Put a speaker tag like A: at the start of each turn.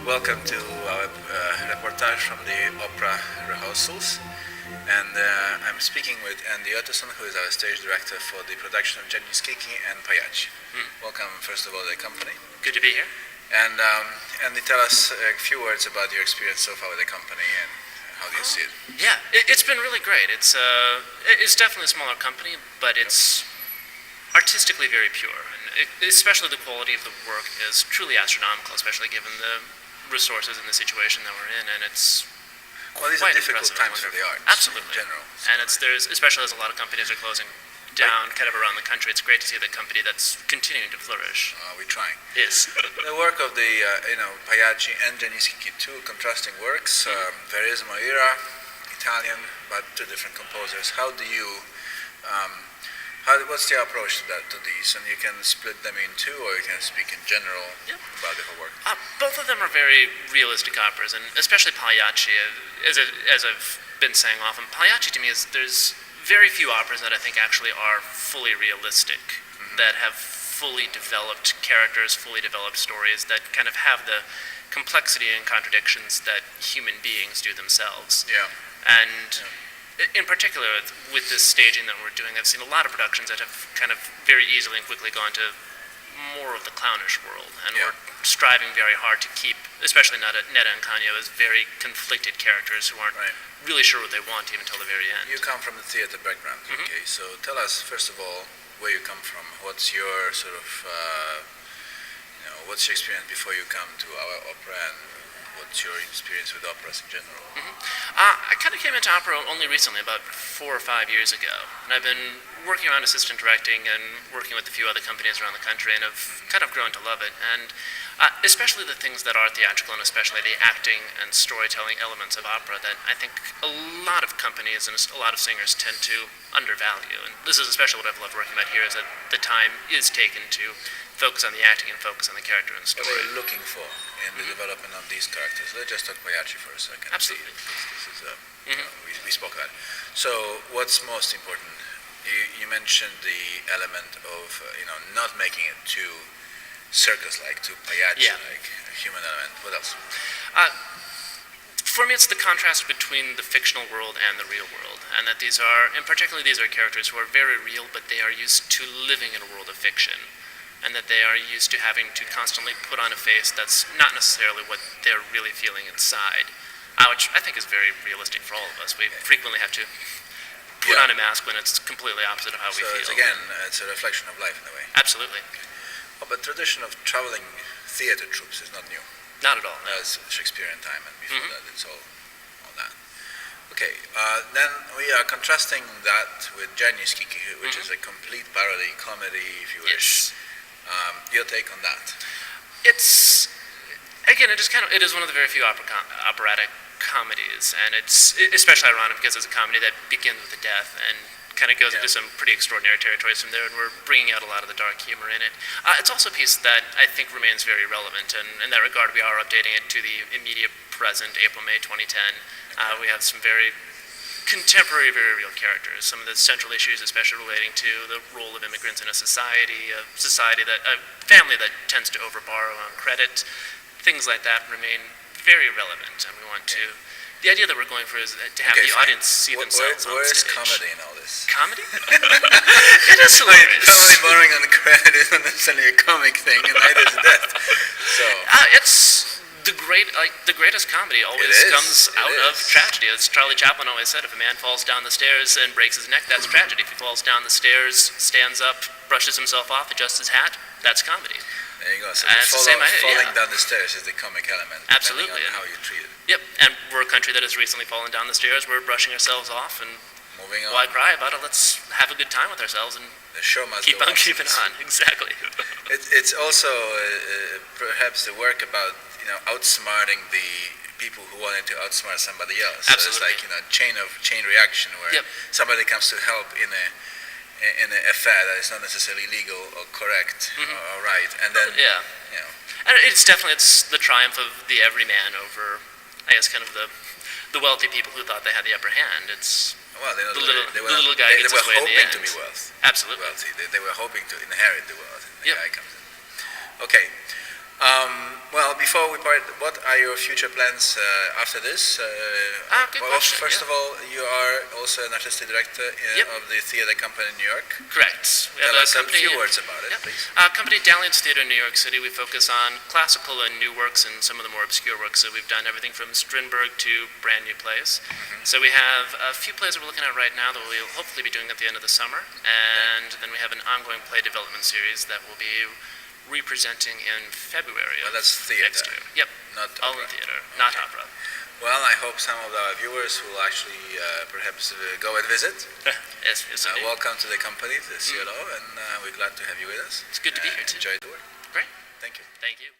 A: Welcome to our reportage from the opera rehearsals. And I'm speaking with Andy Ottoson, who is our stage director for the production of Jenny's Kiki and Pagliacci. Welcome, first of all, to the company.
B: Good to be here.
A: And Andy, tell us a few words about your experience so far with the company and how do you see it?
B: Yeah, it's been really great. It's definitely a smaller company, but it's artistically very pure. And especially the quality of the work is truly astronomical, especially given the resources and the situation that we're in. And it's
A: these are difficult times for the arts.
B: Absolutely.
A: In general.
B: And especially as a lot of companies are closing down kind of around the country, it's great to see the company that's continuing to flourish.
A: We're trying.
B: Yes.
A: The work of the Pagliacci and Jenny's Kiki, two contrasting works. Verismo era, Italian, but two different composers. How do you what's your approach to these? And you can split them in two, or you can speak in general about the whole work.
B: Both of them are very realistic operas, and especially Pagliacci, as I've been saying often, Pagliacci to me there's very few operas that I think actually are fully realistic, that have fully developed characters, fully developed stories, that kind of have the complexity and contradictions that human beings do themselves.
A: Yeah.
B: And in particular, with this staging that we're doing, I've seen a lot of productions that have kind of very easily and quickly gone to more of the clownish world, and we're striving very hard to keep, especially Netta and Canio, as very conflicted characters who aren't really sure what they want even until the very end.
A: You come from the theater background, okay? So tell us, first of all, where you come from. What's your sort of, what's your experience before you come to our opera, and what's your experience with operas in general?
B: I kind of came into opera only recently, about 4 or 5 years ago, and I've been working around assistant directing and working with a few other companies around the country, and I've kind of grown to love it. And especially the things that are theatrical, and especially the acting and storytelling elements of opera that I think a lot of companies and a lot of singers tend to undervalue. And this is especially what I've loved working about here, is that the time is taken to focus on the acting and focus on the character and story.
A: What are you looking for in the development of these characters? Let's just talk Pagliacci for a second.
B: Absolutely.
A: This is we spoke about it. So what's most important? You mentioned the element of not making it too circus-like, too Pagliacci-like, a human element. What else?
B: For me, it's the contrast between the fictional world and the real world, and that these are characters who are very real, but they are used to living in a world of fiction, and that they are used to having to constantly put on a face that's not necessarily what they're really feeling inside, which I think is very realistic for all of us. We frequently have to put on a mask when it's completely opposite of how we feel.
A: So it's a reflection of life in a way.
B: Absolutely.
A: But tradition of traveling theater troupes is not new.
B: Not at all. No.
A: As Shakespearean time, and before that it's all that. Okay, then we are contrasting that with Jenny's Kiki, which is a complete parody, comedy, if you wish.
B: Yes.
A: Your take on that?
B: It's, again, it is one of the very few operatic comedies, and it's especially ironic because it's a comedy that begins with a death and kind of goes into some pretty extraordinary territories from there, and we're bringing out a lot of the dark humor in it. It's also a piece that I think remains very relevant, and in that regard we are updating it to the immediate present, April-May 2010. We have some very contemporary, very real characters. Some of the central issues, especially relating to the role of immigrants in a family that tends to overborrow on credit, things like that remain very relevant, and we want to. The idea that we're going for is to have the audience see themselves on
A: Where's
B: stage.
A: comedy in all this?
B: Comedy? It is hilarious.
A: Totally borrowing on the credit is not necessarily a comic thing, and neither is death. So
B: it's the greatest comedy always comes out of tragedy. As Charlie Chaplin always said, if a man falls down the stairs and breaks his neck, that's tragedy. If he falls down the stairs, stands up, brushes himself off, adjusts his hat, that's comedy.
A: There you go. So
B: it's the same idea,
A: falling down the stairs is the comic element.
B: Absolutely.
A: Depending on how you treat it.
B: Yep, and we're a country that has recently fallen down the stairs. We're brushing ourselves off, and
A: moving on.
B: Why cry about it? Let's have a good time with ourselves and
A: the show must
B: keep on keeping on. Exactly.
A: It's also perhaps the work about outsmarting the people who wanted to outsmart somebody else.
B: Absolutely.
A: So it's like chain reaction where somebody comes to help in a affair that is not necessarily legal or correct or right, and then
B: and it's the triumph of the everyman over, I guess, kind of the wealthy people who thought they had the upper hand. It's the little guy gets his way in the end.
A: They were hoping to be wealthy.
B: Absolutely.
A: They were hoping to inherit the wealth, and the guy comes in. Okay. Well, before we part, what are your future plans after this?
B: Good question,
A: First
B: yeah.
A: of all, you are also an artistic director
B: Yep.
A: of the theater company in New York.
B: Correct. We
A: Tell
B: have
A: us a few words about it,
B: Yep.
A: please.
B: Company Dalliance Theater in New York City. We focus on classical and new works and some of the more obscure works. So we've done everything from Strindberg to brand new plays. So we have a few plays that we're looking at right now that we'll hopefully be doing at the end of the summer. And then we have an ongoing play development series that will be representing in February
A: Well,
B: of
A: that's theater,
B: next year. Yep.
A: not
B: All
A: opera.
B: in theater, not opera.
A: Well, I hope some of our viewers will actually perhaps go and visit.
B: Yes, indeed.
A: Welcome to the company, the CLO, and we're glad to have you with us.
B: It's good to be here too.
A: Enjoy the work.
B: Great.
A: Thank you.
B: Thank you.